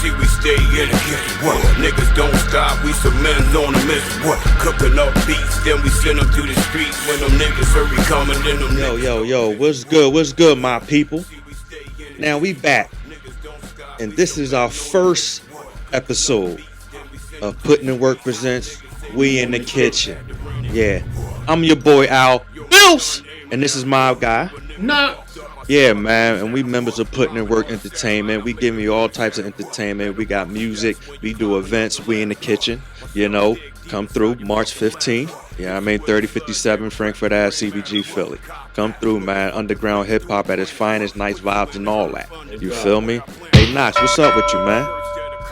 See, we stay in the kitchen. What? Niggas don't stop, we some men on a mission. What? Cooking up beats, then we send them through the streets. When them niggas hurry coming in them. Yo, what's good, my people? Now we back, and this is our first episode of Putting in Work presents We in the Kitchen. Yeah, I'm your boy Al BILLZ, and this is my guy. NOX. Yeah, man, and we members of Putting in Work Entertainment. We giving you all types of entertainment. We got music, we do events. We in the kitchen, you know. Come through March 15th. Yeah, I mean 3057 Frankfurt Ave, CBG, Philly. Come through, man. Underground hip hop at its finest, nice vibes and all that. You feel me? Hey, Knox, what's up with you, man?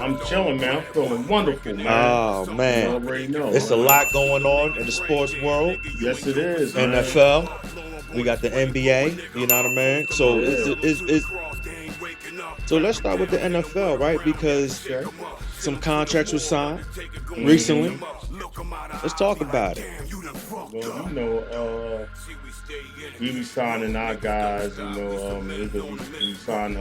I'm chilling, man. I'm feeling wonderful, man. Oh, man. You already know. It's a lot going on in the sports world. Yes, it is. NFL. Man. We got the NBA. You know what I mean? So it's so let's start with the NFL, right? Because some contracts were signed recently. Let's talk about it. Well, you know, we be signing our guys, you know, we signed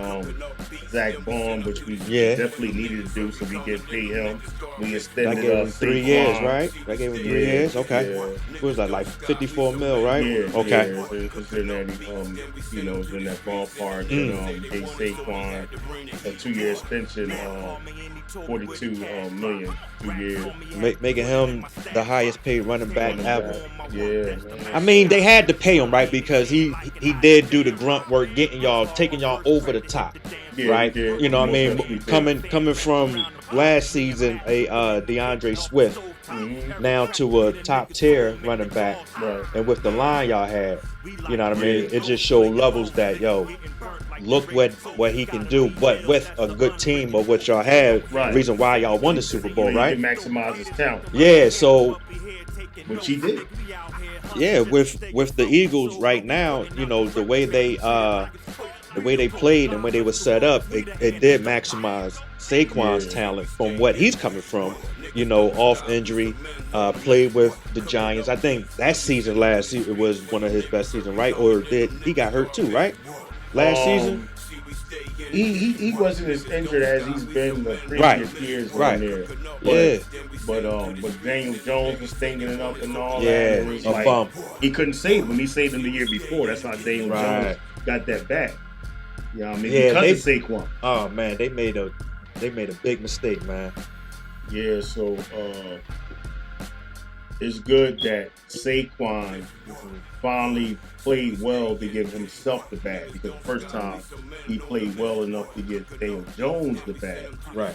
Zach Bond, which we definitely needed to do so we get paid him. We extended that gave him 3 years, right? That gave him 3 years? Okay. Yeah. What was that, like 54 mil, right? Yeah. Okay. Yeah. It's in that, you know, it's in that ballpark. And, they Saquon a 2-year extension, 42 million, 2 years. Making him the highest paid running back ever. Yeah. I mean, they had to pay him, right? Because he did do the grunt work, taking y'all over the top, right? Yeah, you know what I mean? Coming from last season, a DeAndre Swift, now to a top tier running back, right. And with the line y'all had, you know what I mean? It just showed levels that look what he can do, but with a good team of what y'all had, right. Reason why y'all won the Super Bowl, right? He can maximize his talent. Yeah, so which he did. Yeah, with the Eagles right now, you know, the way they played and when they were set up, it did maximize Saquon's talent from what he's coming from, you know, off injury, played with the Giants. I think that season last season was one of his best seasons, right? Or he got hurt too, right? Last season? He wasn't as injured as he's been the previous years right there. But Daniel Jones was stinging it up and all that. It was like, bump. He couldn't save him. He saved him the year before. That's how Daniel Jones got that back. You know what I mean? Because of Saquon. Oh man, they made a big mistake, man. Yeah, so it's good that Saquon finally played well to give himself the bag, because the first time he played well enough to give Daniel Jones the bag. Right.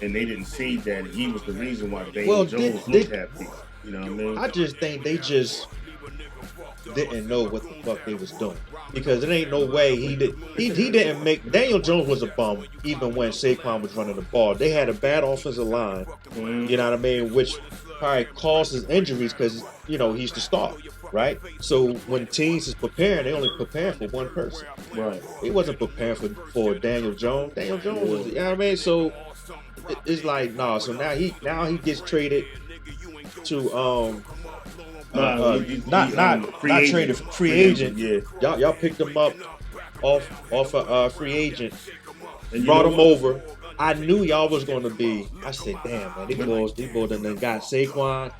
And they didn't see that he was the reason why Daniel Jones looked happy. You know what I mean? I just think they just didn't know what the fuck they was doing, because it ain't no way he didn't make. Daniel Jones was a bum even when Saquon was running the ball. They had a bad offensive line, you know what I mean, which probably causes injuries because, you know, he's the star, right? So when teams is preparing, they only prepare for one person. Right. He wasn't preparing for Daniel Jones. Daniel Jones was, you know what I mean? So it's like, nah. So now he gets traded to free agent. Yeah. Y'all picked him up off a free agent, and brought him over. I knew y'all was gonna be. I said, damn, man, these boys done got Saquon.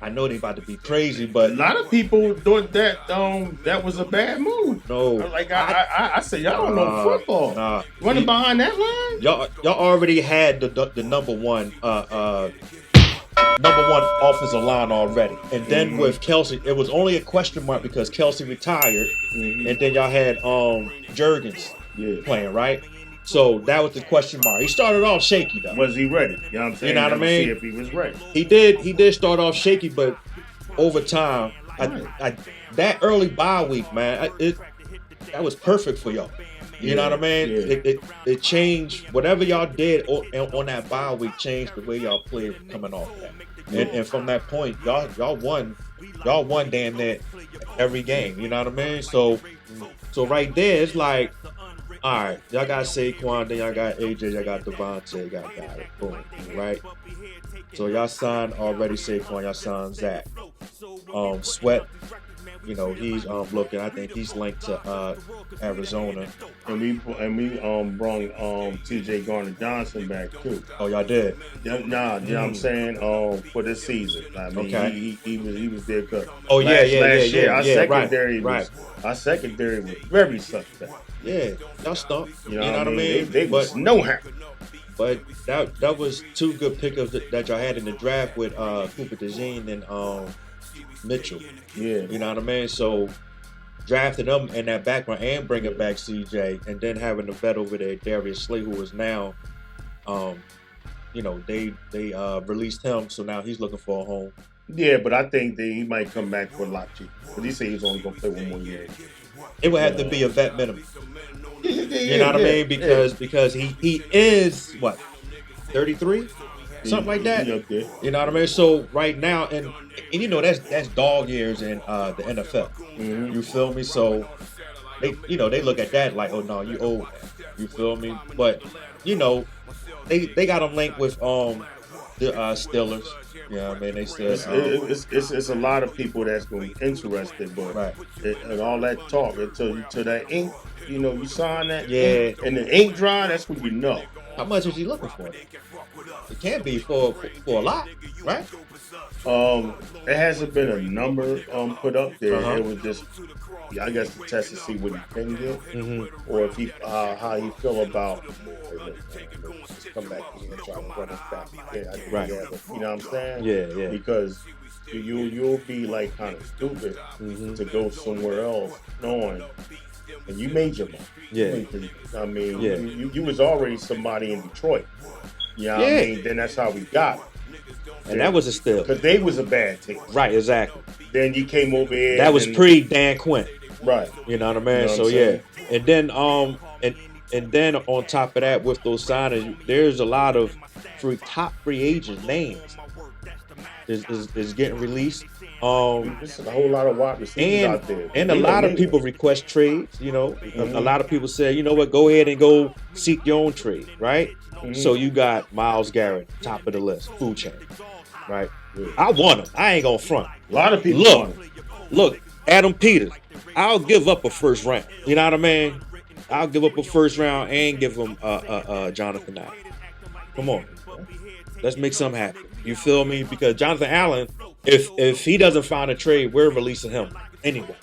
I know they about to be crazy, but a lot of people thought that was a bad move. No, like I said, y'all don't know football. Nah, running behind that line. Y'all already had the number one offensive line already, and then with Kelsey, it was only a question mark because Kelsey retired, and then y'all had Jurgens playing, right? So that was the question mark. He started off shaky though. Was he ready? You know what I'm saying? You know what I mean? See if he was ready. He did start off shaky, but over time, that early bye week, man, that was perfect for y'all. You know what I mean? Yeah. It changed whatever y'all did on that bye week, changed the way y'all played coming off that. And from that point, y'all won damn near every game. You know what I mean? So right there, it's like, all right, y'all got Saquon, then y'all got AJ, y'all got Devontae, y'all got it, boom, right? So y'all signed already Saquon, y'all signed Zach. Sweat you know, he's looking. I think he's linked to Arizona. And we brung T.J. Garner-Johnson back too. Oh, y'all did? Yeah, you know what I'm saying? For this season. I mean, he was there. Oh last year, our secondary was very suspect. Yeah, y'all stumped. You know what I mean? They was no help. But that was two good pickups that y'all had in the draft with Cooper DeJean and Mitchell. Yeah. You know what I mean? So drafting them in that background and bringing back CJ, and then having the vet over there, Darius Slay, who is now, you know, they released him, so now he's looking for a home. Yeah, but I think that he might come back for a lot cheaper. But he said he's only gonna play one more year. It would have to be a vet minimum. You know what I mean? Because he is what, 33? Something like that. You know what I mean? So right now, and you know that's dog years in the NFL. Mm-hmm. You feel me? So they look at that like, oh no, you old. You feel me? But you know, they got him linked with the Steelers. You know what I mean? They said it's a lot of people that's gonna be interested, but and all that talk until that ink, you know, you sign that ink, and the ink dry, that's when you know. How much is he looking for? It can't be for a lot, right? There hasn't been a number put up there. It was just, I guess, to test to see what he can get, or if he how he feel about. Just come back here and try to run us back. Right. You know what I'm saying? Yeah. Because you'll be like kind of stupid to go somewhere else knowing. And you made your money. Yeah. I mean, you was already somebody in Detroit. You know what I mean? Then that's how we got it. And that was a steal. Because they was a bad team. Right, exactly. Then you came over here. That was pre-Dan Quinn. Right. You know what I mean? You know what I'm saying? And then and then on top of that, with those signings, there's a lot of top free agent names is getting released. There's a whole lot of wide receivers out there. And a lot of people request trades, you know. A lot of people say, you know what, go ahead and go seek your own trade, right? So you got Myles Garrett, top of the list, food chain, right? I want him. I ain't gonna front. A lot of people want him. Look, Adam Peters, I'll give up a first round. You know what I mean? I'll give up a first round and give him Jonathan Allen. Come on. Let's make something happen. You feel me? Because Jonathan Allen, if he doesn't find a trade, we're releasing him anyway.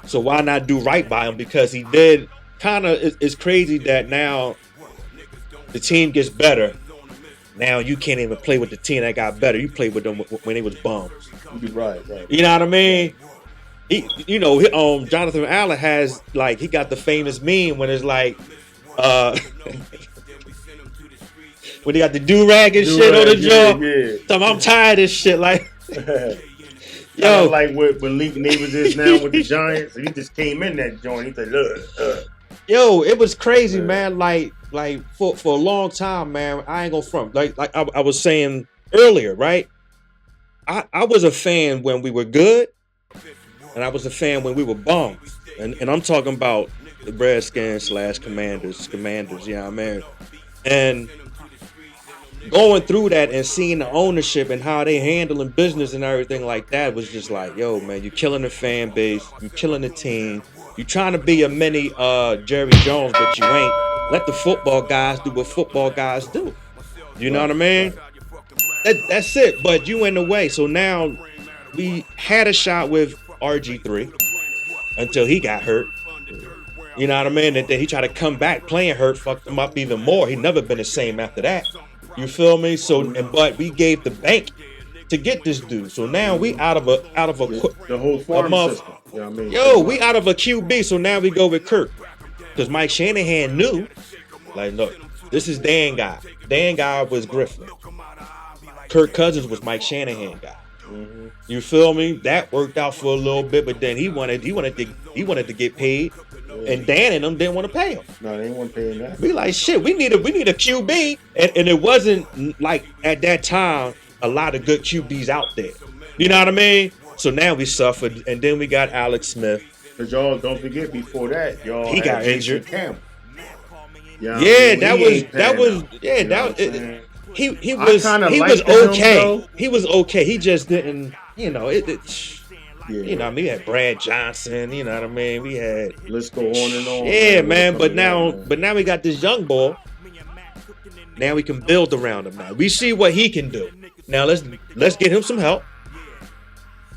So why not do right by him? Because he did kind of, it's crazy that now the team gets better. Now you can't even play with the team that got better. You played with them when they was bums. Right. You know what I mean? Jonathan Allen has, like, he got the famous meme when it's like, when they got the do-rag and shit on the jaw. So I'm tired of this shit. Like, yo, like what Malik Neighbors is now with the Giants. He just came in that joint. He said, look. Yo, it was crazy, man. Like for a long time, man. I ain't gonna front. Like I was saying earlier, right? I was a fan when we were good, and I was a fan when we were bums. And I'm talking about the Redskins / Commanders. You know what I mean? And going through that and seeing the ownership and how they handling business and everything like that was just like, yo, man, you killing the fan base, you killing the team, you trying to be a mini Jerry Jones, but you ain't. Let the football guys do what football guys do. You know what I mean? That's it. But you in the way. So now we had a shot with RG3 until he got hurt. You know what I mean? And then he tried to come back playing hurt, fucked him up even more. He never been the same after that. You feel me? So, but we gave the bank to get this dude. So now we out of a the whole farm system. You know what I mean? Yo, we out of a QB. So now we go with Kirk, because Mike Shanahan knew, like, look, this is Dan guy. Dan guy was Griffin. Kirk Cousins was Mike Shanahan guy. Mm-hmm. You feel me? That worked out for a little bit, but then he wanted to get paid. And Dan and them didn't want to pay him. No, they didn't want to pay him that. We like, shit, we need a QB. And it wasn't like at that time a lot of good QBs out there. You know what I mean? So now we suffered, and then we got Alex Smith. Because y'all don't forget, before that, y'all he got Jason injured. Campbell. He was okay. He was okay. He just didn't, you know, Yeah. You know what I mean? We had Brad Johnson, you know what I mean? We had let's go on and on. Yeah, man. But now we got this young boy. Now we can build around him now. We see what he can do. Now let's get him some help.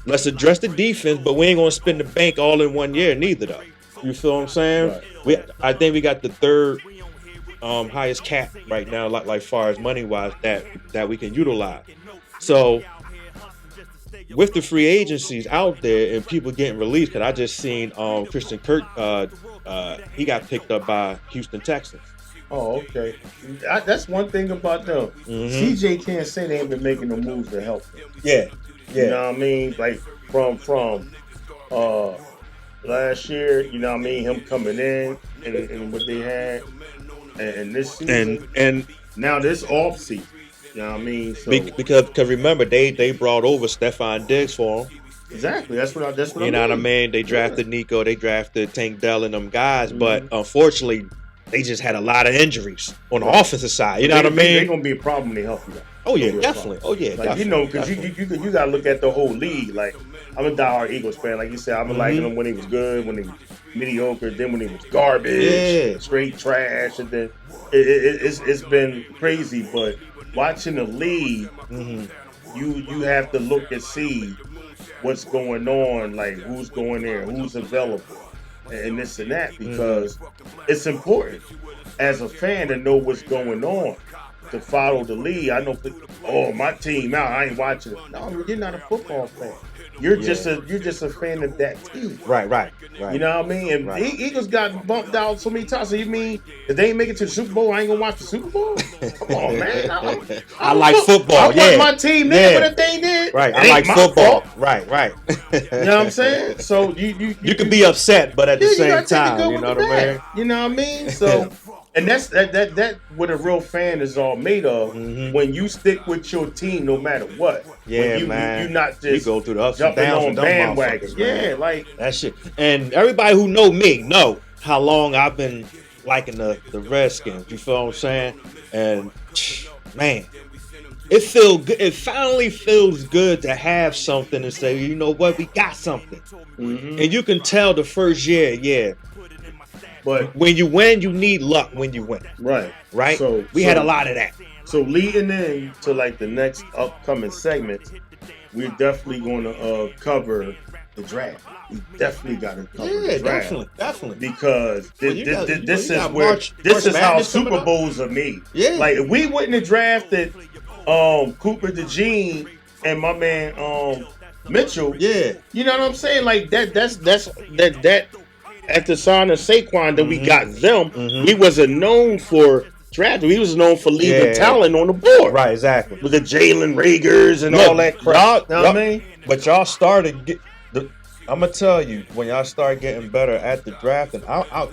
Let's address the defense, but we ain't gonna spend the bank all in 1 year neither though. You feel what I'm saying? Right. I think we got the third highest cap right now, like far as money wise that we can utilize. So with the free agencies out there and people getting released, because I just seen Christian Kirk, he got picked up by Houston Texans. Oh, okay. That's one thing about them. CJ can't say they ain't been making the moves to help them. Yeah. You know what I mean? Like from last year, you know what I mean? Him coming in and what they had, and this season, and now this off season. You know what I mean? So, because remember they brought over Stephon Diggs for him. Exactly. That's what you know what I mean? They drafted Nico, they drafted Tank Dell and them guys, but unfortunately they just had a lot of injuries on the offensive side. You know what I mean? They're gonna be a problem when they help you out. Oh yeah, definitely. Oh yeah, like, you know, because you gotta look at the whole league. Like, I'm a diehard Eagles fan. Like you said, I'm liking them when he was good, when he was mediocre, then when he was garbage, straight trash, and then it's been crazy. But watching the league, you have to look and see what's going on, like who's going there, who's available, and this and that, because it's important as a fan to know what's going on, to follow the league. I know, my team out, I ain't watching it. No, you're not a football fan. You're just a fan of that team. Right. You know what I mean? And Eagles got bumped out so many times. So you mean if they ain't make it to the Super Bowl, I ain't gonna watch the Super Bowl? Come on, man. I like football. I want my team there, but if they did, right. I like football. Right. You know what I'm saying? So you can be upset, but at the same time, you know what I mean? You know what I mean? So. And that's what a real fan is all made of. When you stick with your team, no matter what. Yeah, when man. You not just we go through the ups and downs on bandwagons. Yeah, like that shit. And everybody who know me know how long I've been liking the Redskins. You feel what I'm saying? And man, it feels good. It finally feels good to have something and say, you know what, we got something. And you can tell the first year, but when you win, you need luck when you win. Right? So we had a lot of that. So leading in to like the next upcoming segment, we're definitely going to cover the draft. We definitely got to cover the draft. Definitely. Because this is how Super Bowls are made. Yeah. Like if we wouldn't have drafted Cooper DeJean and my man Mitchell. Yeah. You know what I'm saying? Like that. At the sign of Saquon that we got them, we wasn't known for drafting. We was known for leaving talent on the board. Right, exactly. With the Jalen Ragers and all that crap. You know what I mean? But y'all started I'm gonna tell you, when y'all started getting better at the drafting,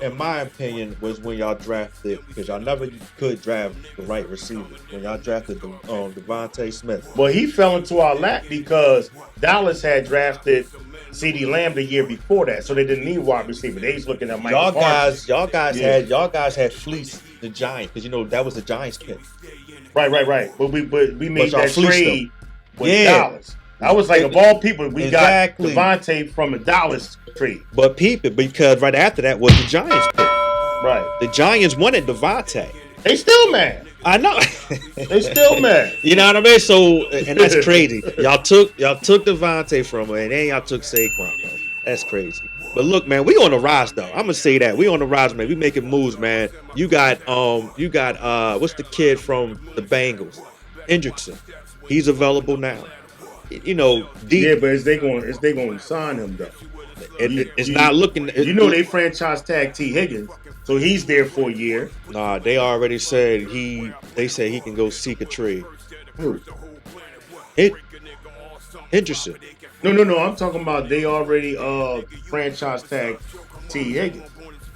in my opinion, was when y'all drafted, because y'all never could draft the right receiver. When y'all drafted Devontae Smith. Well, he fell into our lap because Dallas had drafted CeeDee Lamb the year before that, so they didn't need wide receiver. They was looking at Michael Parsons. Y'all guys had fleeced the Giants, because you know that was the Giants pick. Right. But we made that trade with Dallas. I was like, of all people, we got Devontae from a Dallas trade. But because right after that was the Giants pick. Right. The Giants wanted Devontae. They still mad. I know. They still mad. You know what I mean? So, and that's crazy. Y'all took Devontae from her, and then y'all took Saquon from her. That's crazy. But look, man, we on the rise though. I'm gonna say that we on the rise, man. We making moves, man. You got what's the kid from the Bengals, Hendrickson. He's available now. You know, but is they going to sign him though? It's not looking. They franchise tag T Higgins, so he's there for a year. Nah, they already said They said he can go seek a trade. Who? Interesting. No. I'm talking about they already franchise tag T Higgins.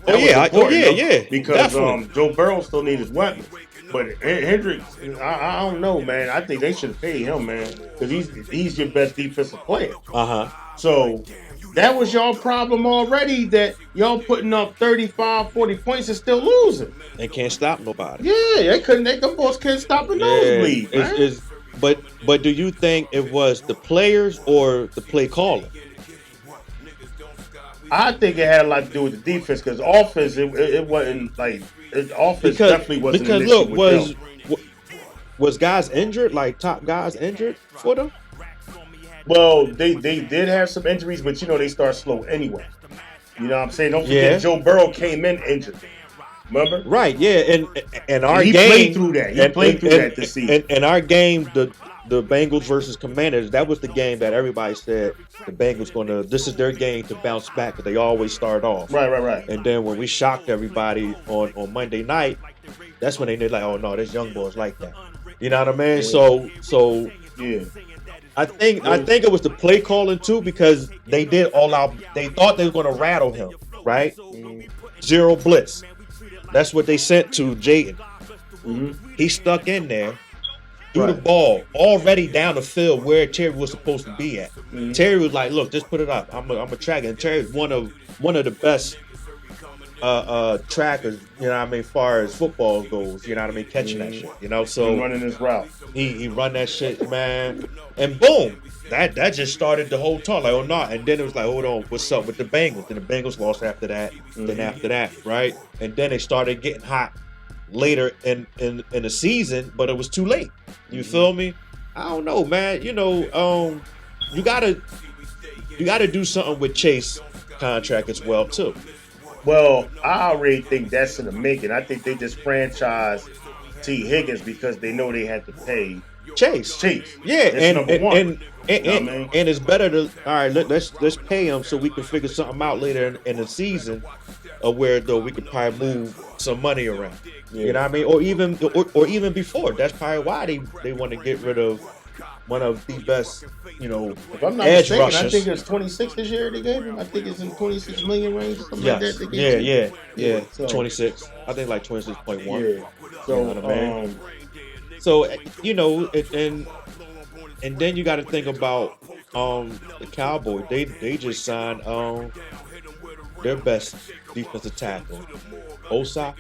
Oh yeah. Because Joe Burrow still needs his weapons. But Hendricks, I don't know, man. I think they should pay him, man, because he's your best defensive player. So that was y'all problem already, that y'all putting up 35, 40 points and still losing. They can't stop nobody. Yeah, them boys can't stop a nosebleed, man. But do you think it was the players or the play caller? I think it had a lot to do with the defense because offense, it wasn't like offense definitely wasn't an issue with them. Was guys injured, like top guys injured for them? Well, they did have some injuries, but they start slow anyway. You know what I'm saying? Don't forget Joe Burrow came in injured. Remember? Right, yeah, and our he game played through that. He played through that this season. And our game, the Bengals versus Commanders, that was the game that everybody said the Bengals this is their game to bounce back because they always start off. Right. And then when we shocked everybody on Monday night, that's when they're like, oh no, this young boy's like that. You know what I mean? Yeah. So yeah. I think it was the play calling too because they did all out. They thought they were going to rattle him, right? Zero blitz. That's what they sent to Jayden. Mm-hmm. He stuck in there, threw the ball already down the field where Terry was supposed to be at. Mm-hmm. Terry was like, "Look, just put it up. I'm a tracker." And Terry's one of the best trackers. You know what I mean? As far as football goes, you know what I mean? Catching that shit. So running his route. He run that shit, man, and boom. That just started the whole talk, like, oh no, and then it was like, hold on, what's up with the Bengals? And the Bengals lost after that, then after that, right? And then they started getting hot later in the season, but it was too late. You feel me? I don't know, man. You gotta do something with Chase contract as well too. Well, I already think that's in the making. I think they just franchised T. Higgins because they know they had to pay Chase. Yeah, and it's better to let's pay him so we can figure something out later in the season, where though we could probably move some money around. Yeah. You know what I mean? Or even before. That's probably why they want to get rid of one of the best, if I'm not edge mistaken, rushers. I think it's 26 this year they gave him. I think it's in 26 million range or something like that. Yeah. So, 26. I think like 26.1. Yeah. So, you know what I mean? So, and then you got to think about the Cowboys. They just signed their best defensive tackle, Osa.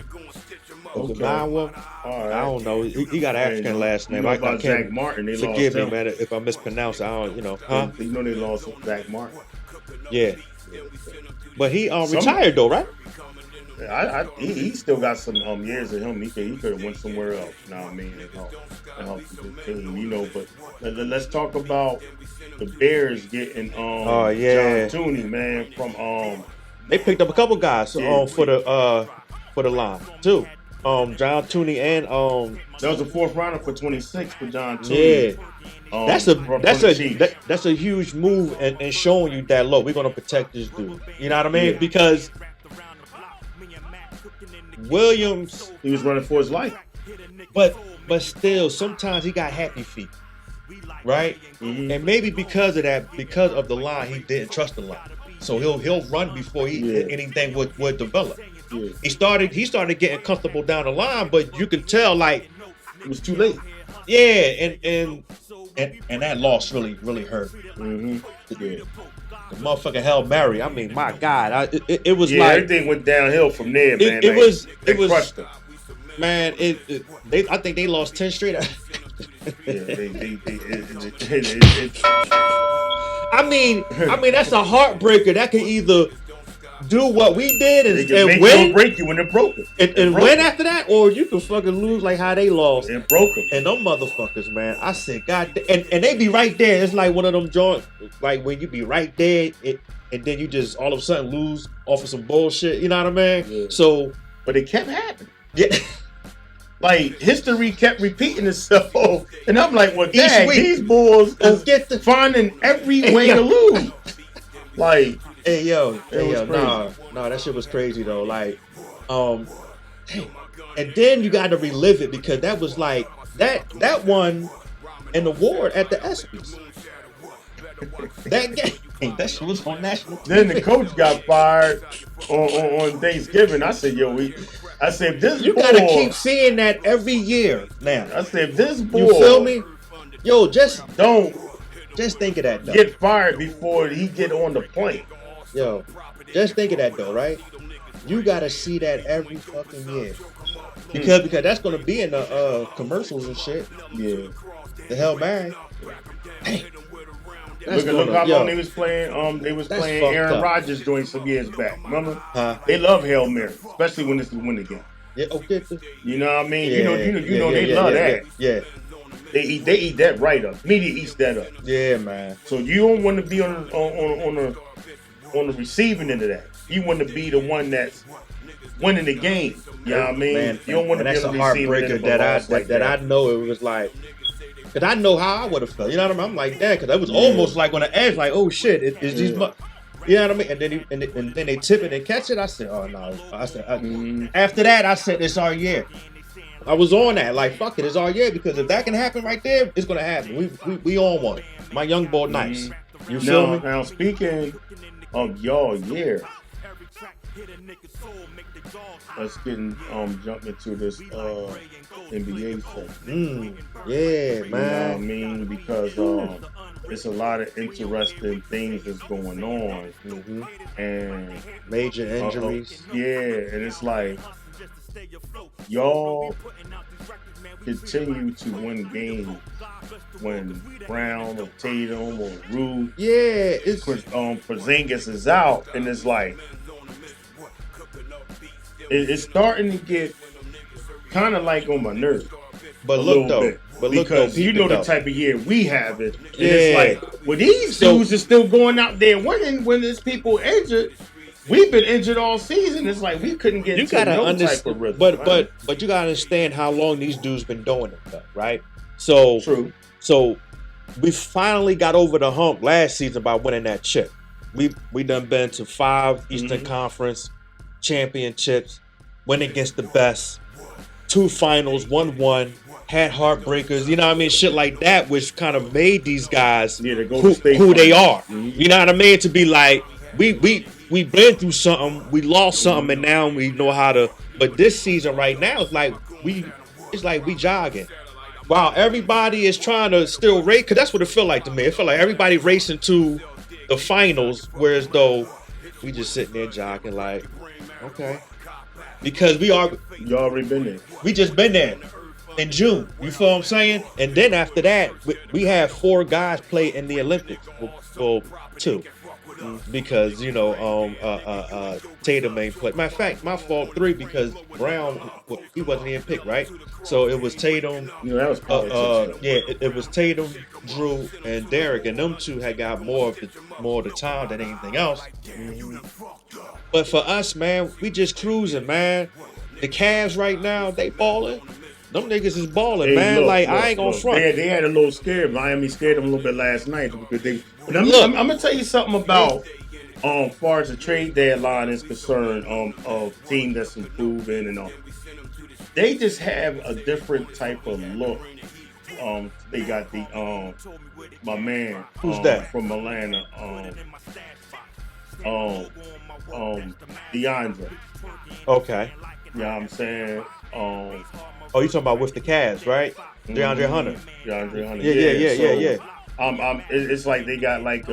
Okay. Right. I don't know. He got an African last name. I can't. Zach Martin. They forgive lost me, man, if I mispronounce. I don't. Huh? They lost Zach Martin. Yeah. But he retired though, right? He still got some years in him. He could have went somewhere else. You know what I mean? And help the team, But let's talk about the Bears getting John Tooney, man, from They picked up a couple guys for the line too. John Tooney and that was a fourth rounder for 26 for John Tooney. Yeah. That's a huge move and showing you that look, we're gonna protect this dude. You know what I mean? Yeah. Because Williams, he was running for his life. But still, sometimes he got happy feet. Right? Mm-hmm. And maybe because of that, because of the line, he didn't trust the line. So he'll run before anything would develop. Yeah. He started getting comfortable down the line, but you could tell like it was too late. Yeah, and that loss really hurt. Mm-hmm. Yeah. The motherfucking Hail Mary. I mean, my God, it was like everything went downhill from there, man. It was crushed them. Man, I think they lost 10 straight. I mean that's a heartbreaker. That can either do what we did and win, break you when they're broken, and win after that, or you can fucking lose like how they lost and broke them. And them motherfuckers, man, I said, God, and they be right there. It's like one of them joints, like when you be right there, and then you just all of a sudden lose off of some bullshit. You know what I mean? Yeah. So, but it kept happening. Yeah. Like history kept repeating itself, and I'm like, "Well, dang, these bulls is finding every way to lose." Like, hey yo, no, that shit was crazy though. Like, and then you got to relive it because that was like that won an award at the ESPYs. That game, that shit was on national TV. Then the coach got fired on Thanksgiving. I said, "Yo, I said, if this you gotta keep seeing that every year now." I said, if this boy, you feel me? Yo, just think of that though. Get fired before he get on the plane. Yo, just think of that though, right? You gotta see that every fucking year. Because that's gonna be in the commercials and shit. Yeah. The Hail Mary. Hey. Look how long they was playing. They was playing Aaron Rodgers joint some years back. Remember? Huh? They love Hail Mary, especially when it's the winning game. Yeah. Okay. You know what I mean? Yeah, you know they love that. Yeah. They eat that right up. Media eats that up. Yeah, man. So you don't want to be on the receiving end of that. You want to be the one that's winning the game. You know what I mean? Man, you don't want to be on the receiving end that I know it was like, because I know how I would have felt. You know what I mean? I'm like that, because it was almost like on the edge, like, oh shit, it's these. You know what I mean? And then they tip it and catch it. I said, oh no. After that, I said, it's our year. I was on that, like, fuck it, it's our year, because if that can happen right there, it's gonna happen. We on one. My young boy, nice. You feel me? Now speaking of y'all year, let's jump into this NBA segment. Yeah, man. You know what I mean? Because it's a lot of interesting things that's going on, and major injuries. And it's like y'all continue to win games when Brown or Tatum or Rue, it's Porzingis is out, and it's like it's starting to get kind of like on my nerves. But look though, because you know the type of year we have it. And it's like, well, these dudes are still going out there winning when there's people injured. We've been injured all season. It's like we couldn't get into no type of rhythm. But you gotta understand how long these dudes been doing it, though, right? So true. So we finally got over the hump last season by winning that chip. We done been to 5 Eastern Conference championships, went against the best, 2 finals, 1-1, had heartbreakers, you know what I mean? Shit like that, which kind of made these guys who they are. You know what I mean? To be like, we been through something, we lost something, and now we know how to. But this season right now, it's like we jogging. While everybody is trying to still race, because that's what it felt like to me. It felt like everybody racing to the finals, whereas though we just sitting there jogging like, okay. Because you already been there. We just been there in June. You feel what I'm saying? And then after that, we had 4 guys play in the Olympics. Well, 2. Because, Tatum ain't play. Matter of fact, my fault, 3, because Brown, he wasn't even picked, right? So it was Tatum. That was politics. It was Tatum, Drew, and Derek, and them 2 had got more of the time than anything else. But for us, man, we just cruising, man. The Cavs right now, they balling. Them niggas is balling, man. I ain't gonna front. They had a little scared. Miami scared them a little bit last night because they. But I'm gonna tell you something about, as far as the trade deadline is concerned, of team that's improving and all. They just have a different type of look. They got the my man. Who's that from Atlanta? DeAndre. Okay. You know what I'm saying? You talking about with the Cavs, right? DeAndre Hunter. DeAndre Hunter. Yeah. It's like they got like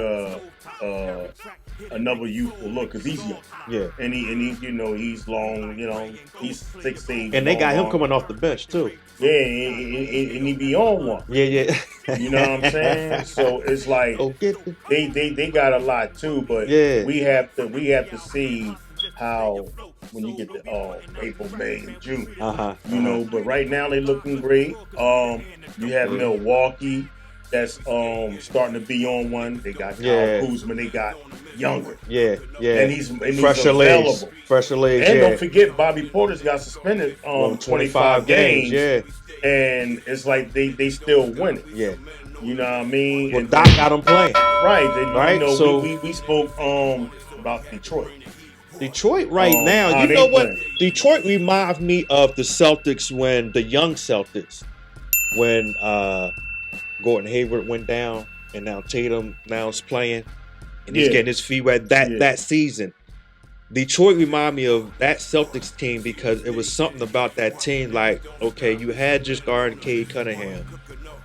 another youthful look because he's young. Yeah. And he's long. He's 6'8". And they got him coming off the bench too. Yeah, and he be on one. Yeah. You know what I'm saying? So it's like they got a lot too, but we have to see how when you get to April, May, and June. But right now they looking great. You have Milwaukee that's starting to be on one. They got Kyle Kuzma, they got Younger. Yeah. And he's available. Fresher legs. And don't forget Bobby Porter's got suspended 25 games. Yeah. And it's like they still winning. Yeah. You know what I mean? Well, Doc got them playing. Right. So we spoke about Detroit. Detroit now, you know what? Playing? Detroit reminds me of the Celtics when the young Celtics, when Gordon Hayward went down, and now Tatum now is playing, and he's getting his feet wet. That season, Detroit remind me of that Celtics team because it was something about that team. Like, okay, you had just guarding Cade Cunningham,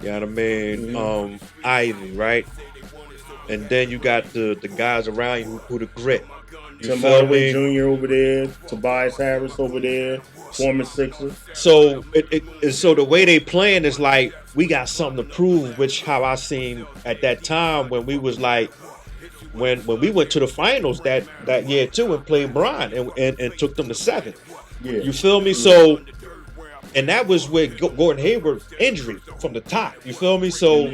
you know what I mean? Ivy, right? And then you got the guys around you who the grit. Tim Hardaway Jr. over there, Tobias Harris over there. Former Sixers. So so the way they playing is like we got something to prove, which how I seen at that time when we was like when we went to the finals that year too and played Bron and took them to 7. Yeah. You feel me? So and that was with Gordon Hayward injury from the top. You feel me? So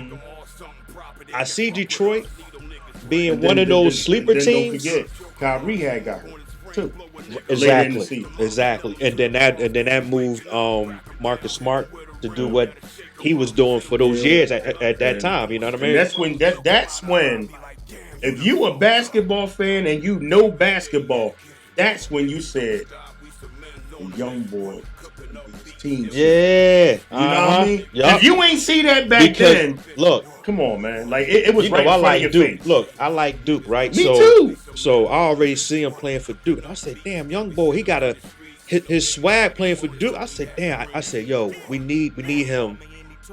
I see Detroit being one of those sleeper teams. Don't forget, Kyrie had got hurt too. Exactly. And then that moved Marcus Smart to do what he was doing for those years at that time. You know what I mean? And that's when if you a basketball fan and you know basketball, that's when you said the young boy. Team. Yeah. You know what I mean? Yep. If you ain't see that back then, look. Come on, man. Like it was right in front of your Duke. face. Look, I like Duke, right? Me too. So I already see him playing for Duke. And I said, damn, young boy, he got his swag playing for Duke. I said, damn. I said, yo, we need him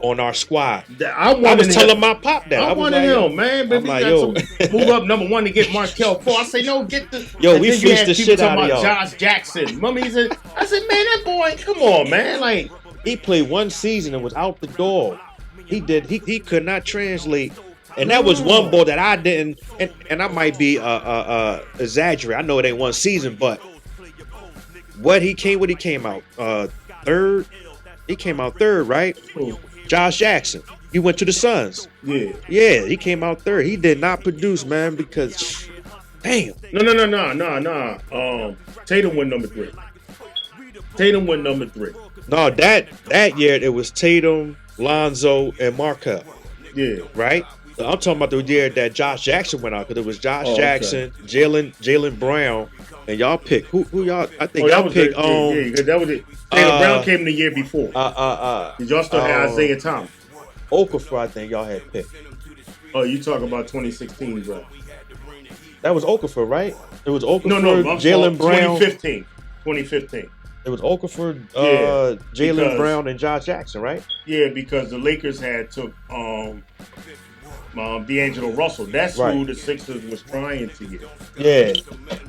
on our squad. I was telling my pop that. I wanted him, man. But we got to move up number 1 to get Markelle Fultz. I say, no, get the. Yo, we fleeced the shit out of y'all. Josh Jackson. I said, man, that boy, come on, man. Like he played 1 season and was out the door. He could not translate. And that was one boy that I didn't, and I might be exaggerating. I know it ain't 1 season, but what he came out 3rd. He came out 3rd, right? Josh Jackson. He went to the Suns. Yeah, he came out 3rd. He did not produce, man, because damn. No. Tatum went number 3. No, that year it was Tatum, Lonzo, and Markelle. Yeah. Right? I'm talking about the year that Josh Jackson went out because it was Josh Jackson, Jaylen Brown, and y'all picked who y'all? I think y'all picked. That was it. Jaylen Brown came the year before. Did y'all still have Isaiah Thomas? Okafor, I think y'all had picked. Oh, you talking about 2016, bro? That was Okafor, right? It was Okafor, no, Jaylen Brown. 2015. It was Okafor, Jaylen Brown, and Josh Jackson, right? Yeah, because the Lakers had took D'Angelo Russell. That's who the Sixers was trying to get. Yeah.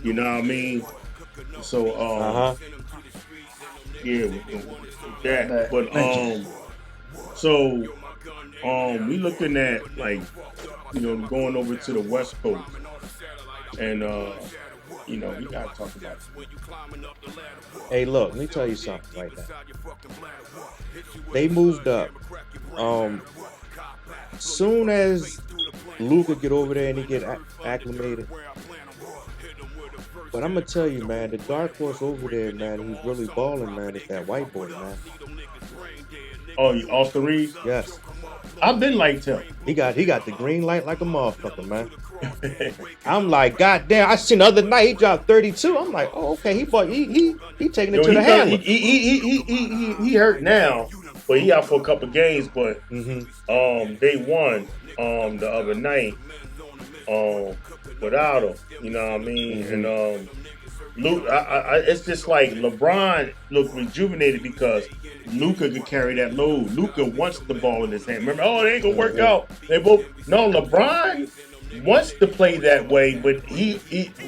You know what I mean? So, yeah, with that. But, we looking at, like, going over to the West Coast. And, we got to talk about it. Hey, look, let me tell you something right now. They moved up. Soon as Luka get over there and he get acclimated. But I'm going to tell you, man, the dark horse over there, man, who's really balling, man, is that white boy, man. Oh, Austin Reeves? Yes. I've been like him. He got the green light like a motherfucker, man. I'm like, goddamn! I seen the other night he dropped 32. I'm like, oh, okay, he taking it to the handler. He hurt now, but he out for a couple games. But they won the other night without him. You know what I mean? And Luke, it's just like LeBron looked rejuvenated because Luka could carry that load. Luka wants the ball in his hand. Remember, they ain't gonna work out. They both LeBron wants to play that way, but he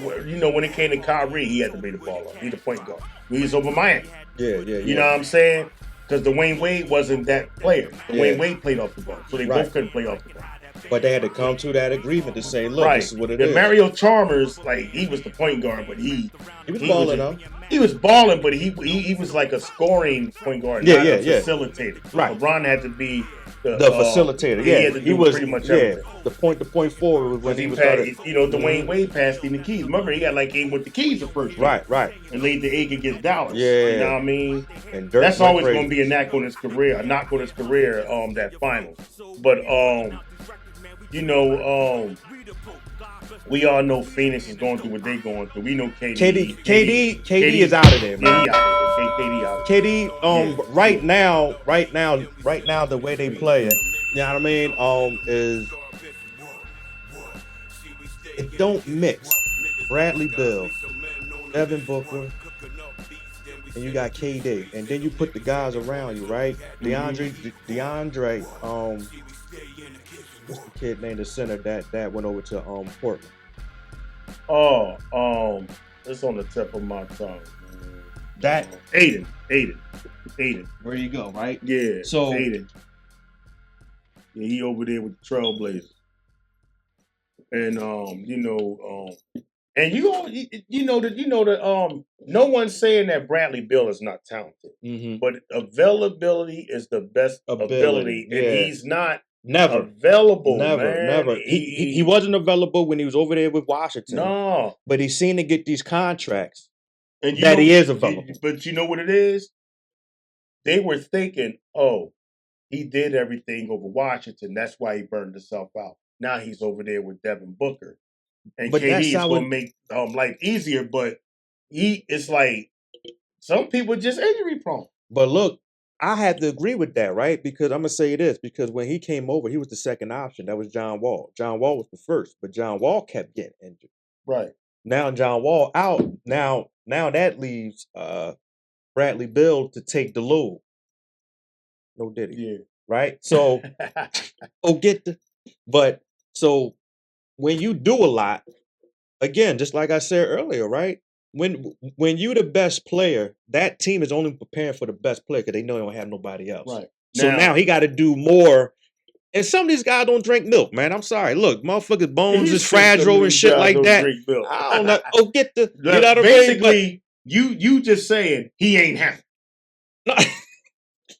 when it came to Kyrie, he had to bring the ball up. He's the point guard. He's over Miami. Yeah. You know what I'm saying? Because Dwayne Wade wasn't that player. Dwayne Wade played off the ball, so they both couldn't play off the ball. But they had to come to that agreement to say, look, this is what it is. Mario Chalmers, like, he was the point guard, but he was balling, though. He was balling, but he was like a scoring point guard, not a facilitator. Right. LeBron had to be the facilitator. He had to do pretty much everything. The point forward was when he was started. Dwayne Wade passed him the keys. Remember, he had like game with the keys the first game. Right. And laid the egg against Dallas. Yeah. You know what I mean? And Dirk that's always going to be a knock on his career. That final. But we all know Phoenix is going through what they're going through. We know KD is out of there, man. KD out. KD, right now, the way they play it, you know what I mean? Is it don't mix. Bradley Beal, Devin Booker, and you got KD, and then you put the guys around you, right? DeAndre, what's the kid named the center that went over to Portland? It's on the tip of my tongue. Aiden. There you go, right? Yeah. So Aiden. Yeah, he over there with the Trailblazers. And and no one's saying that Bradley Beal is not talented, but availability is the best ability, and he's not available. Never. He wasn't available when he was over there with Washington. No, but he seemed to get these contracts, and he is available. But you know what it is? They were thinking, oh, he did everything over Washington. That's why he burned himself out. Now he's over there with Devin Booker. And but KD is going to make life easier, but it's like some people just injury prone. But look, I had to agree with that, right? Because I'm going to say this, because when he came over, he was the second option. That was John Wall. John Wall was the first, but John Wall kept getting injured. Right. Now John Wall out. Now that leaves Bradley Beal to take the load. No diddy. Yeah. Right? So, but so when you do a lot, again, just like I said earlier, right? When you the best player, that team is only preparing for the best player because they know they don't have nobody else. Right. So now he got to do more. And some of these guys don't drink milk, man. I'm sorry. Look, motherfuckers' bones is fragile and shit like that. I don't know. You know what basically, you just saying he ain't happy. No.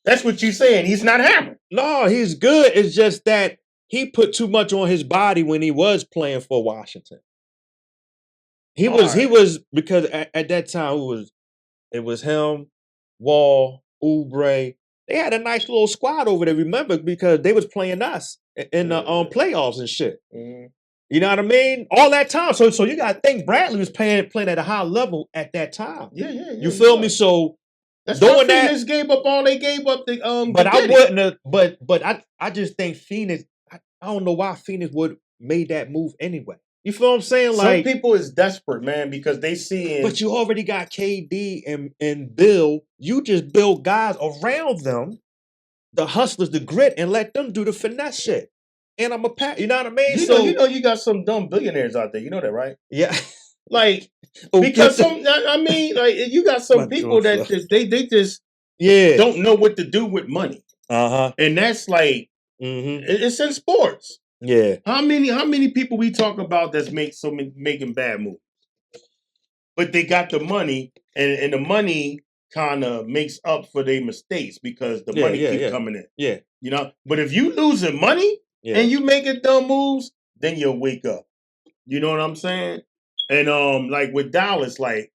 That's what you saying. He's not happy. No, he's good. It's just that he put too much on his body when he was playing for Washington. He was because at that time it was him, Wall, Oubre. They had a nice little squad over there, remember, because they was playing us in the playoffs and shit. Mm-hmm. You know what I mean? All that time. So you got to think Bradley was playing at a high level at that time. Yeah. You feel me? So that's doing that. Phoenix gave up all they gave up. But I wouldn't have. But I just think Phoenix. I don't know why Phoenix would made that move anyway. You feel what I'm saying? Like some people is desperate, man, because they see. But you already got KD and Bill. You just build guys around them, the hustlers, the grit, and let them do the finesse shit. And I'm a pat. You know what I mean? You know, you got some dumb billionaires out there. You know that, right? Yeah. Like because you got some people that they just don't know what to do with money. And that's like it's in sports. Yeah. How many people we talk about that's making bad moves? But they got the money, and the money kind of makes up for their mistakes because the money keeps coming in. Yeah. You know, but if you losing money and you making dumb moves, then you'll wake up. You know what I'm saying? And like with Dallas, like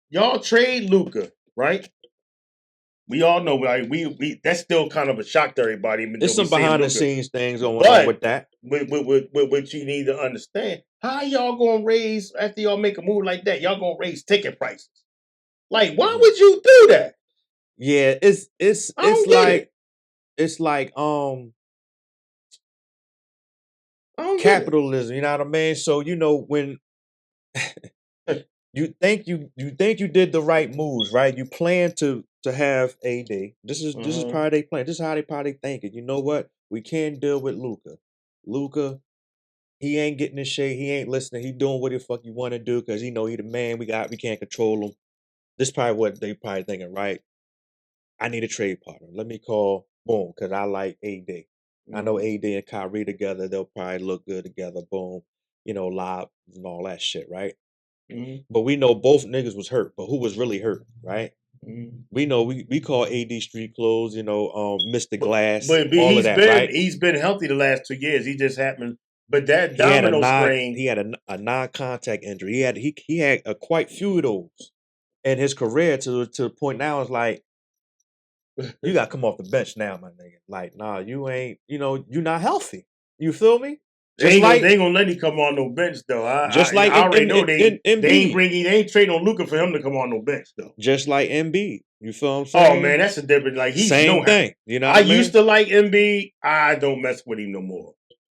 y'all trade Luka, right? We all know, like we that's still kind of a shock to everybody. There's some behind the scenes things going on with that. But what you need to understand, how y'all gonna raise after y'all make a move like that? Y'all gonna raise ticket prices? Like, why would you do that? Yeah, it's like capitalism. You know what I mean? So you know when you think you did the right moves, right? You plan to have AD. This is probably they plan. This is how they probably thinking. You know what? We can't deal with Luka. Luka, he ain't getting in shape. He ain't listening. He doing what the fuck you want to do because he know he the man. We can't control him. This is probably what they probably thinking, right? I need a trade partner. Let me call boom because I like AD. I know AD and Kyrie together. They'll probably look good together. Boom, you know, live and all that shit, right? But we know both niggas was hurt, but who was really hurt, right? We know we call AD street clothes, you know, Mr. Glass, but all of that, right? He's been healthy the last 2 years. He just happened, but that domino sprain. He had a non-contact injury. He had quite few of those in his career to the point now. It's like you got to come off the bench now, my nigga. Like, nah, you ain't. You know, you're not healthy. You feel me? They ain't gonna let him come on no bench though. I already know they ain't trading on Luka for him to come on no bench though. Just like Embiid, you feel what I'm saying? Oh man, that's a different. Like he's same thing. You know, I used to like Embiid. I don't mess with him no more.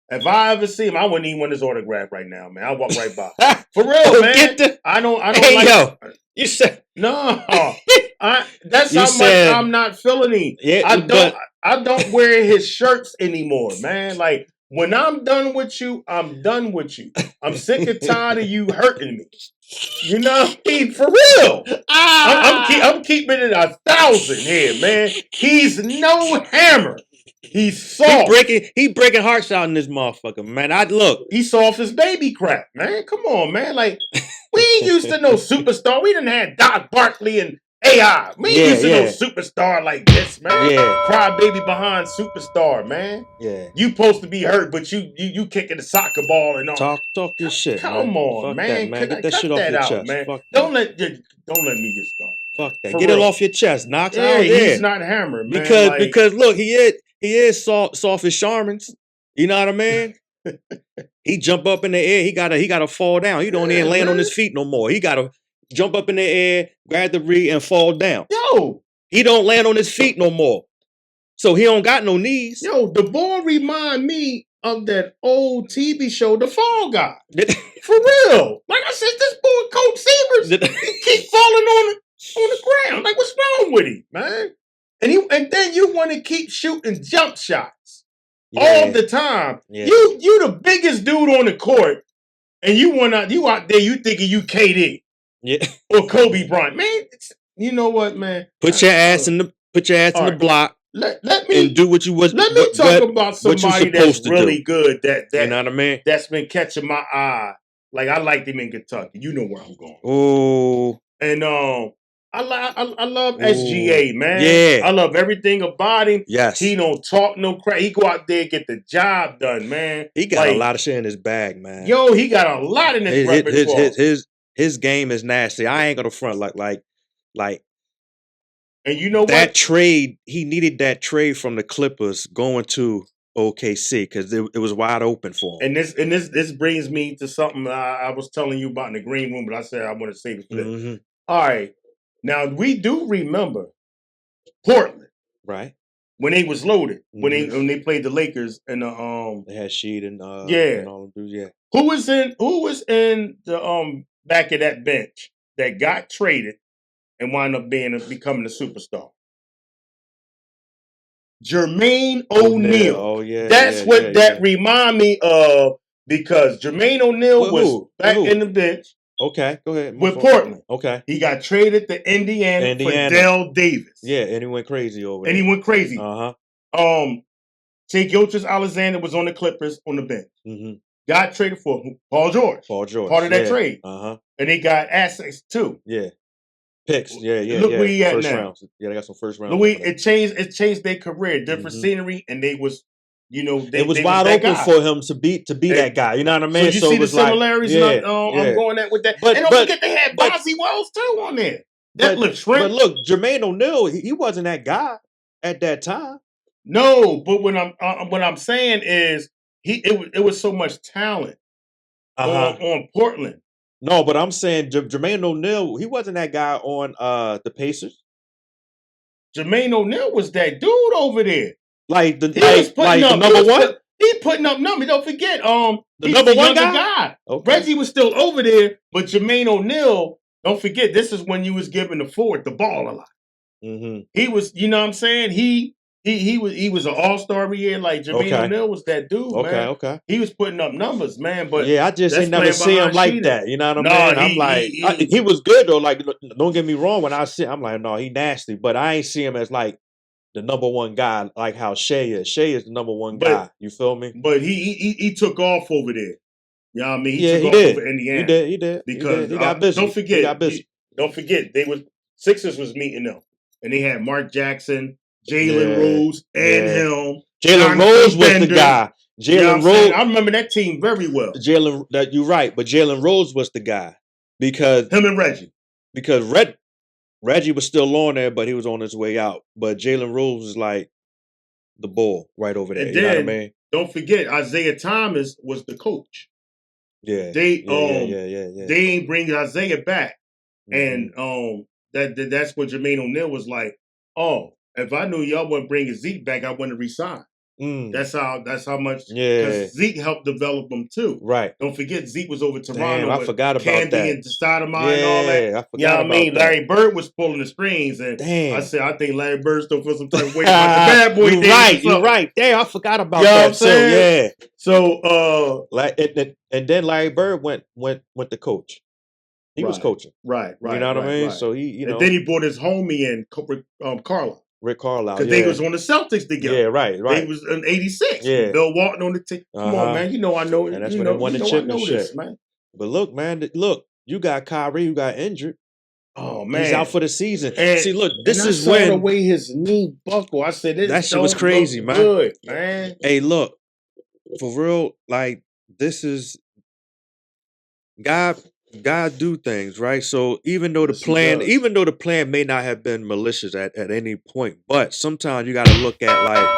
If I ever see him, I wouldn't even want his autograph right now, man. I walk right by. For real, man. I don't hey, like. Yo, you said no. That's how much I'm not feeling him. Yeah, I don't wear his shirts anymore, man. Like. When I'm done with you, I'm done with you. I'm sick and tired of you hurting me. You know what I mean? For real. I'm keeping it 1,000 here, man. He's no hammer. He's soft. He breaking hearts out in this motherfucker, man. He's soft as baby crap, man. Come on, man. Like, we ain't used to no superstar. We done had Doc Barkley and AI. We ain't used to no superstar like this, man. Cry baby behind superstar, man. Yeah. You supposed to be hurt, but you kicking the soccer ball and all. Talk your shit. Come on, Fuck man. That, man. Get that shit off your chest, man. Fuck Don't let me get started. Fuck that. Get it off your chest, Knox. Yeah, he's not hammered, man. Because look, he is soft as Charmin's. You know what I mean? He jump up in the air. He gotta fall down. He don't even land on his feet no more. He gotta jump up in the air, grab the debris, and fall down. Yo, he don't land on his feet no more. So he don't got no knees. Yo, the boy remind me of that old TV show, The Fall Guy. For real. Like I said, this boy Coach Sievers, he keep falling on the ground. Like, what's wrong with him, man? And then you want to keep shooting jump shots all the time. Yeah. You the biggest dude on the court, and you out there, you thinking you KD. Yeah. Or Kobe Bryant. Man, you know what, man? Put your ass in the block. Let me and do what you was. Let me talk about somebody that's really good. That you know what I mean? That's been catching my eye. Like, I liked him in Kentucky. You know where I'm going. Oh, and I love SGA, man. Yeah, I love everything about him. Yes, he don't talk no crap. He go out there and get the job done, man. He got a lot of shit in his bag, man. Yo, he got a lot in his repertoire. His game is nasty. I ain't gonna front like. And you know that what? trade, he needed that trade from the Clippers going to OKC because it was wide open for him. And this brings me to something I was telling you about in the green room, but I said I want to save it for this. All right. Now, we do remember Portland. Right. When they was loaded. When they played the Lakers and they had Sheed and and all them dudes, yeah. Who was in the back of that bench that got traded and wound up becoming a superstar? Jermaine O'Neal. Oh, yeah. That's what that remind me of, because Jermaine O'Neal was back in the bench. Okay, go ahead. With Portland. Okay. He got traded to Indiana. For Dale Davis. Yeah, and he went crazy over there. And he went crazy. Uh-huh. St. Gilgeous-Alexander was on the Clippers on the bench. Mm-hmm. Got traded for Paul George. Part of that trade. Uh-huh. And they got assets too. Yeah. Picks. Yeah. Look where he at first now. Rounds. Yeah, they got some first rounds. It changed their career, different scenery, and they was, it was wide open for him to be that guy. You know what I mean? So you see the similarities. I'm going with that. And don't forget they had Bonzi Wells too on there. That looked shrimp. But look, Jermaine O'Neal, he wasn't that guy at that time. No, but what I'm saying is it was so much talent on Portland. No, but I'm saying Jermaine O'Neal, he wasn't that guy on the Pacers. Jermaine O'Neal was that dude over there. Like the number one? He putting up numbers. Don't forget, the number one guy? Okay. Reggie was still over there, but Jermaine O'Neal, don't forget, this is when you was giving the forward the ball a lot. Mm-hmm. He was, you know what I'm saying? He was an all-star every year. Like Jermaine O'Neal was that dude, man. Okay. He was putting up numbers, man. But yeah, I just ain't never seen him like that. You know what I mean? He was good though. Like, don't get me wrong. When I see, I'm like, no, he nasty. But I ain't see him as like the number one guy, like how Shea is. Shea is the number one guy. You feel me? But he took off over there. You know what I mean? He took off over Indiana. He did. Because he got busy. Don't forget, Sixers was meeting them, and they had Mark Jackson, Jalen Rose, and him. Jalen Rose was the guy. Jalen Rose. I remember that team very well. You're right, but Jalen Rose was the guy because him and Reggie. Because Reggie was still on there, but he was on his way out. But Jalen Rose was like the bull right over there. And you know what I mean? Don't forget, Isaiah Thomas was the coach. Yeah. They ain't bring Isaiah back. Mm-hmm. And that's what Jermaine O'Neal was like, oh, if I knew y'all wouldn't bring Zeke back, I wouldn't resign. That's how much. Yeah, Zeke helped develop them too. Right. Don't forget Zeke was over Toronto. Damn, I forgot about Candy that. and Stoudemire and all that. I forgot about that. Larry Bird was pulling the strings, and damn. I said I think Larry Bird still feels some type of way about the bad boy. You're right. Damn, I forgot about that. So and then Larry Bird went to coach. He was coaching. Right. You know what I mean? Right. So he, and then he brought his homie in, Carlisle. Rick Carlisle, because they was on the Celtics together. Yeah, right. They was in '86. Yeah, Bill Walton on the team. Come on, man. You know I know. And that's you when know, they won you the know championship. I know this, man. But look, man, you got Kyrie, who got injured. Oh man, he's out for the season. And, see, look, this is I when the way his knee buckled. I said, this that shit was crazy, man. Good, man. Hey, look, for real, like this is God do things, right? So even though the plan may not have been malicious at any point, but sometimes you got to look at like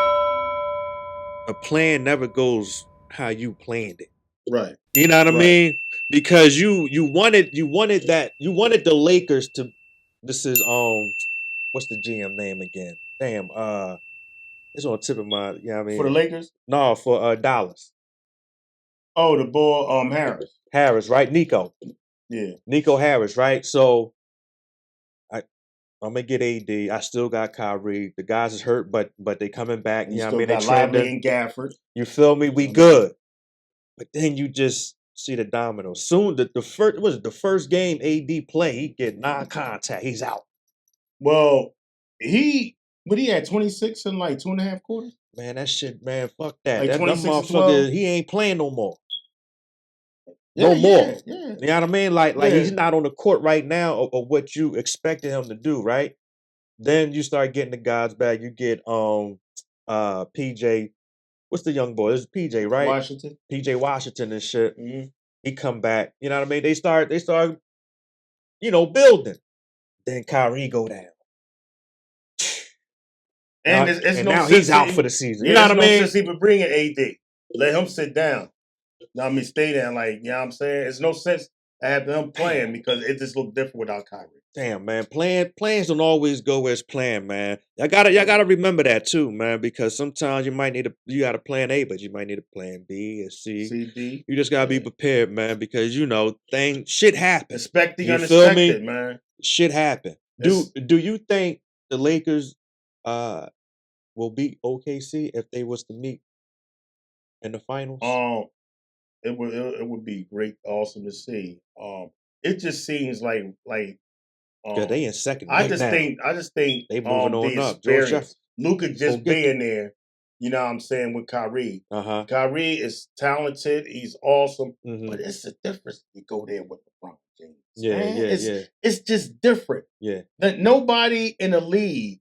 a plan never goes how you planned it. Right. You know what I mean? Because you wanted the Lakers to. This is what's the GM name again? Damn, it's on the tip of my. You know what I mean? For the Lakers? No, for Dallas. Oh, the boy, Harris. Harris, right? Nico. Yeah. Nico Harris, right? So I'm gonna get AD. I still got Kyrie. The guys is hurt, but they coming back. You know what I mean? They Lively and Gafford. You feel me? We good. But then you just see the dominoes. Soon the first game AD play, he get non-contact. He's out. Well, he had 26 in like 2.5 quarters. Man, that shit, man, fuck that. Like that motherfucker, he ain't playing no more. Yeah, no more. Yeah. You know what I mean? Like he's not on the court right now of what you expected him to do, right? Then you start getting the guys back. You get PJ. What's the young boy? This is PJ, right? Washington. PJ Washington and shit. Mm-hmm. He come back. You know what I mean? They start, building. Then Kyrie go down. And now he's out for the season. You know what I mean? Sense even bringing AD. Let him sit down. I mean, stay down. Like, you know what I'm saying? There's no sense having him playing because it just looks different without Kyrie. Damn, man. Plans don't always go as planned, man. Y'all gotta remember that too, man, because sometimes you got a plan A, but you might need a plan B or C. D. You just gotta be prepared, man, because shit happens. Expect the unexpected, man. Shit happen. Do you think the Lakers will beat OKC if they was to meet in the finals? It would be great, awesome to see. It just seems like they in second. I just think they moving on up. Luka just being there, you know what I'm saying, with Kyrie. Kyrie is talented, he's awesome, but it's a difference to go there with LeBron James. It's just different. Yeah. That nobody in the league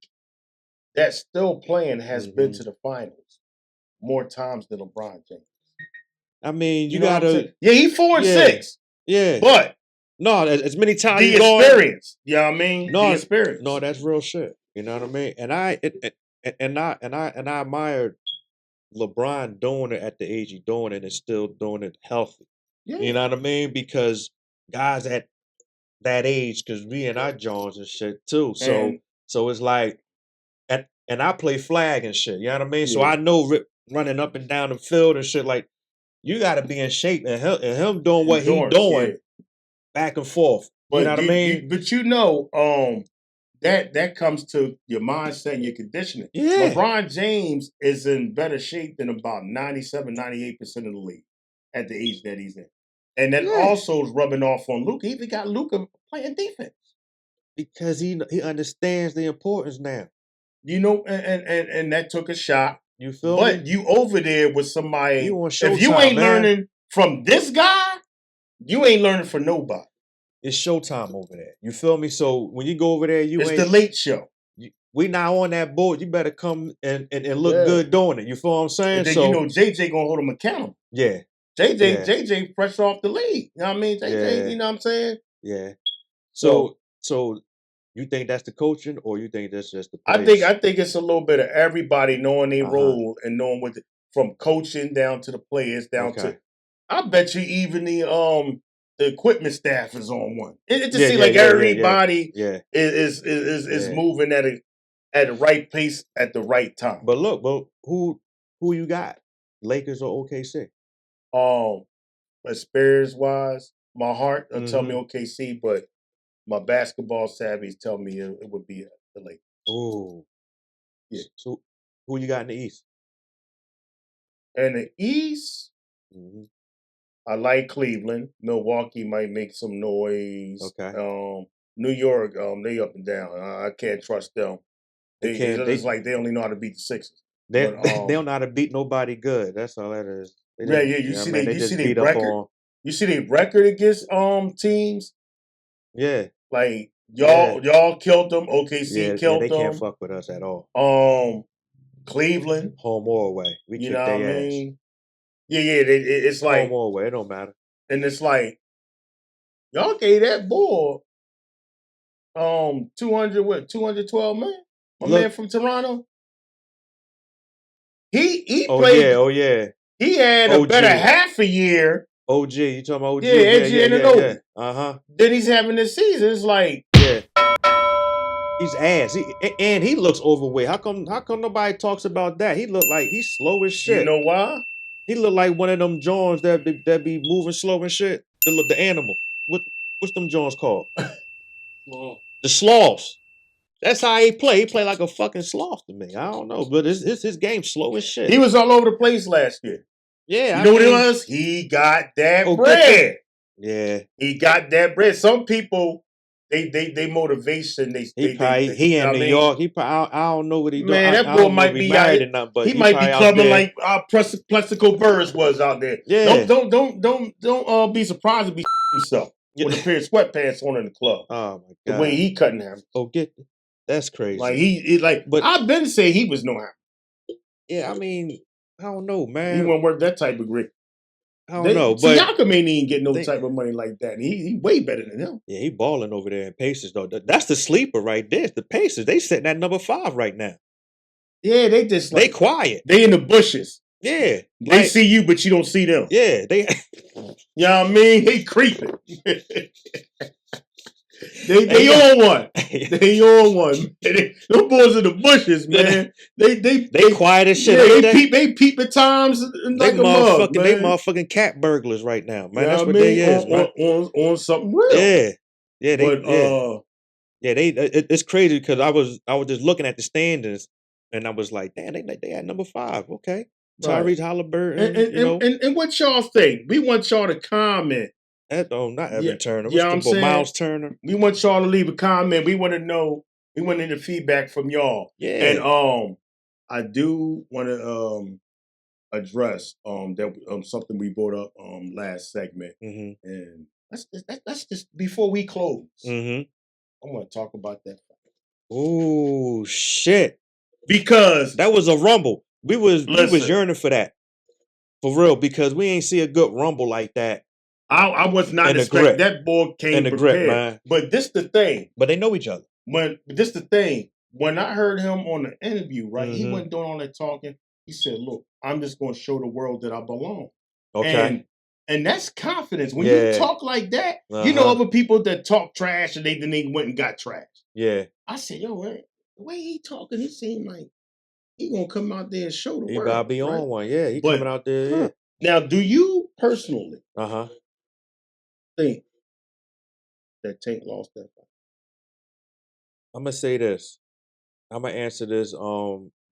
that's still playing has been to the finals more times than LeBron James. I mean, you gotta. Yeah, he's 4-6. Yeah, but no, as many times the experience. You know what I mean? No, the experience. No, that's real shit. You know what I mean? And I admired LeBron doing it at the age he's doing it and still doing it healthy. Yeah. You know what I mean? Because guys at that age, because we and I Jones and shit too. So it's like, and I play flag and shit. You know what I mean? Yeah. So I know running up and down the field and shit, like, you got to be in shape, and him doing what he's doing, back and forth. But you know what I mean? That comes to your mindset and your conditioning. Yeah. LeBron James is in better shape than about 97, 98% of the league at the age that he's in. And that also is rubbing off on Luka. He even got Luka playing defense. Because he understands the importance now. You know, and that took a shot. You feel me? But you over there with somebody. If you ain't learning from this guy, you ain't learning from nobody. It's showtime over there. You feel me? So when you go over there, it's the late show. We not on that board. You better come and look good doing it. You feel what I'm saying? And then JJ gonna hold him accountable. Yeah. JJ fresh off the league. You know what I mean? JJ, you know what I'm saying? Yeah. So you think that's the coaching, or you think that's just the players? I think it's a little bit of everybody knowing their role and knowing from coaching down to the players down to. I bet you even the equipment staff is on one. It just seems like everybody is moving at the right pace at the right time. But look, who you got? Lakers or OKC? Experience wise, my heart will tell me OKC, but my basketball savvy tell me it would be the Lakers. Oh, yeah. So who you got in the East? In the East, I like Cleveland. Milwaukee might make some noise. Okay. New York, they up and down. I can't trust them. It's like they only know how to beat the Sixers. They don't know how to beat nobody good. That's all that is. Yeah. You see their record. You see their record against teams. Yeah. Like y'all killed them. OKC killed them. They can't fuck with us at all. Cleveland, home or away, we kick their ass. Mean? Yeah. It's like home or away. It don't matter. And it's like y'all gave that boy 212 million. My man from Toronto. He played. Oh yeah. He had a better half a year. OG, you talking about OG? Yeah. Then he's having this season. It's like he's ass. And he looks overweight. How come nobody talks about that? He look like he's slow as shit. You know why? He look like one of them Jones that be moving slow and shit. The animal. What's them Jones called? The sloths. That's how he play. He play like a fucking sloth to me. I don't know, but his game slow as shit. He was all over the place last year. Yeah, you know what it was? He got that bread. Yeah, he got that bread. Some people, they motivation. He in New York. He probably I don't know what he doing. Man, that boy might be married or nothing, but he might be clubbing like Plexico Birds was out there. Yeah, don't be surprised to be stuff with a pair of sweatpants on in the club. Oh my god, the way he cutting him. Oh, that's crazy. Like but I've been saying he was no hammer. Yeah, I mean, I don't know, man. He won't work that type of grit. I don't know, but Siakam ain't even get no type of money like that. He way better than him. Yeah, he balling over there in Pacers though. That's the sleeper right there. The Pacers, they sitting at number 5 right now. Yeah, they just they quiet. They in the bushes. Yeah, they see you, but you don't see them. Yeah, they. You know what I mean? They creeping. They on one. They on one. Them boys in the bushes, man. They quiet as shit. Yeah, they peep at times like a mug, man. They motherfucking cat burglars right now, man. That's what they is, man. On something real. Yeah. It's crazy because I was just looking at the standings and I was like, damn, they at number 5. Okay, Tyrese Halliburton. And what y'all think? We want y'all to comment. Not Evan Turner. What's Miles Turner? We want y'all to leave a comment. We want to know. We want any feedback from y'all. Yeah. And I do want to address that something we brought up last segment. Mm-hmm. And that's just before we close. Mm-hmm. I want to talk about that. Oh shit! Because that was a rumble. We was yearning for that, for real. Because we ain't see a good rumble like that. I was not expecting that boy came prepared. Grip, man. But this the thing. But they know each other. This the thing. When I heard him on the interview, right, he wasn't doing all that talking. He said, "Look, I'm just going to show the world that I belong." Okay. And that's confidence. When you talk like that, you know other people that talk trash and then they went and got trash. Yeah. I said, yo, the way he talking, it seemed like he gonna come out there and show the world. He gotta be on one. Yeah, he coming out there. Yeah. Now, do you personally think that Tank lost that fight? I'm gonna say this. I'm gonna answer this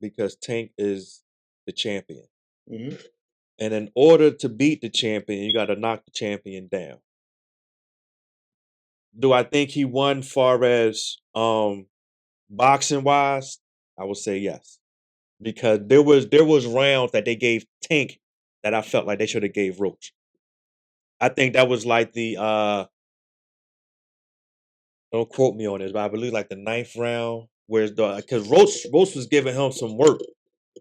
because Tank is the champion. Mm-hmm. And in order to beat the champion, you gotta knock the champion down. Do I think he won far as boxing wise? I would say yes. Because there was rounds that they gave Tank that I felt like they should have gave Roach. I think that was like the don't quote me on this, but I believe like the 9th round, where's because Roach was giving him some work,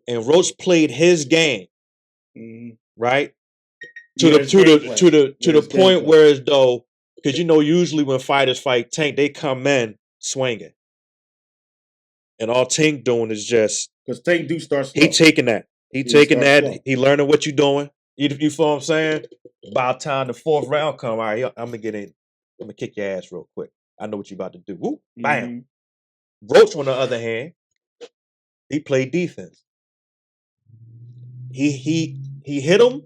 and Roach played his game, right? To the point where as though, because usually when fighters fight Tank, they come in swinging, and all Tank doing is just because Tank do start slow. He taking that, slow. He learning what you doing. You feel what I'm saying? By the time the 4th round come, all right, I'm gonna get in. I'm gonna kick your ass real quick. I know what you about to do. Woo, bam. Roach, on the other hand, he played defense. He hit him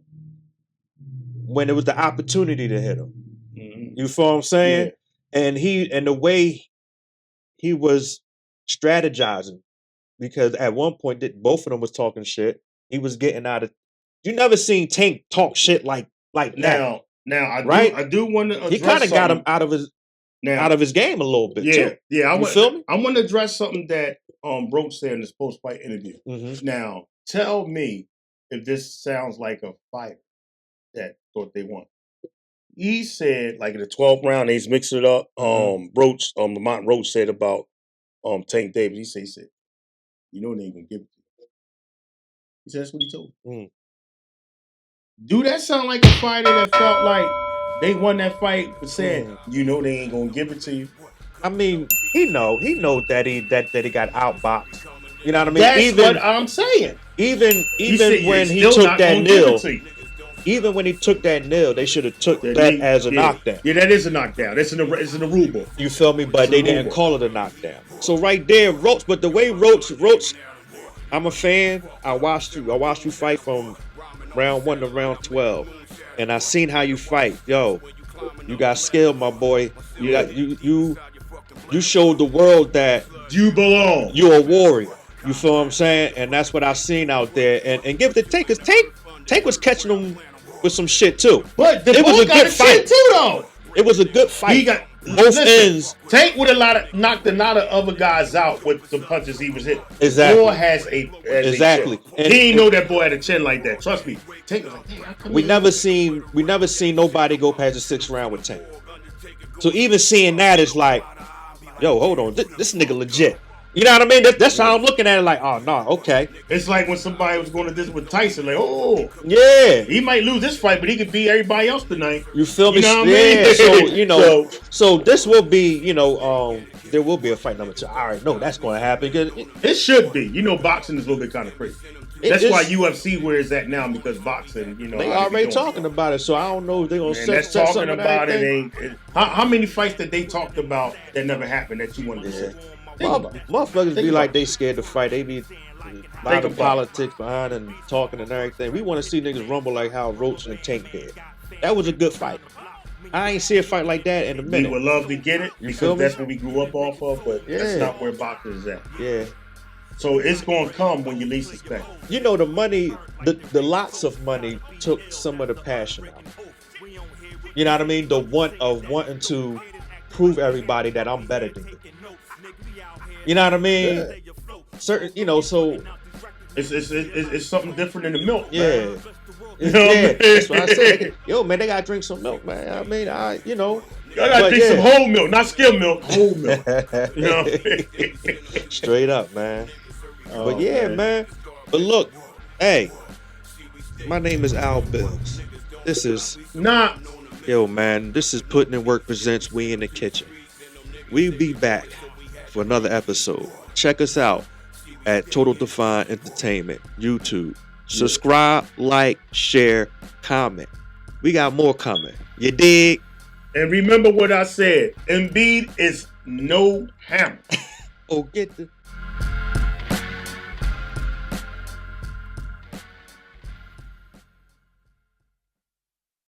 when it was the opportunity to hit him. You feel what I'm saying? Yeah. And the way he was strategizing, because at one point both of them was talking shit. He was getting out of. You never seen Tank talk shit like like that. Now I do want to address he kind of got him out of his game a little bit. Too. Yeah. Feel me? I want to address something that Roach said in his post-fight interview. Mm-hmm. Now, tell me if this sounds like a fighter that thought they won. He said, like in the 12th round, he's mixing it up. Roach, Lamont Roach said about Tank Davis. He said, you know they ain't gonna give it to you. He said that's what he told me. Do that sound like a fighter that felt like they won that fight but said, you know they ain't gonna give it to you? I mean, he know that he got outboxed. You know what I mean? That's what I'm saying. Even when he took that nil, even when he took that nil, they should have took that as a knockdown. Yeah, that is a knockdown. It's in the rule book. You feel me? But they didn't call it a knockdown. So right there, Roach. But the way Roach, I'm a fan. I watched you fight from round 1 to round 12, and I seen how you fight. Yo, you got skill, my boy. You showed the world that you belong. You're a warrior. You feel what I'm saying? And that's what I seen out there. And give it to Tank, because Tank was catching him with some shit too. But it was a good fight too, though. It was a good fight. He got both ends. Tank would have knocked a lot of other guys out with the punches he was hitting. Exactly. Boy has a chin. And he didn't know that boy had a chin like that. Trust me. Tank was like, hey, we never seen nobody go past the 6th round with Tank. So even seeing that is like, yo, hold on, this nigga legit. You know what I mean? That's how I'm looking at it. Like, oh no, okay. It's like when somebody was going to this with Tyson. Like, oh, yeah, he might lose this fight, but he could beat everybody else tonight. You feel me? You know what I mean? So this will be, there will be a fight number 2. I already know that's going to happen. It should be. Boxing is a little bit kind of crazy. That's why UFC where it's at now, because boxing, they already talking about it. So I don't know if they're gonna set something about it. How many fights that they talked about that never happened that you wanted to see? Motherfuckers be like they scared to fight. They be a lot of politics behind and talking and everything. We want to see niggas rumble like how Roach and Tank did. That was a good fight. I ain't see a fight like that in a minute. We would love to get it because that's what we grew up off of, but that's not where boxing is at. Yeah. So it's going to come when you least expect it. The money, the lots of money took some of the passion out. You know what I mean? The want of wanting to prove everybody that I'm better than you. You know what I mean? Yeah. Certain, so it's something different in the milk. Yeah. Man. That's what I said. Yo, man, they gotta drink some milk, man. I mean, I gotta drink some whole milk, not skim milk, whole milk. Straight up, man. But man. But look, hey, my name is Al BILLZ. This is Yo, man, this is Putting in Work presents We in the Kitchen. We'll be back for another episode. Check us out at Total Define Entertainment, YouTube. Subscribe, like, share, comment. We got more coming. You dig? And remember what I said. Embiid is no hammer. Get the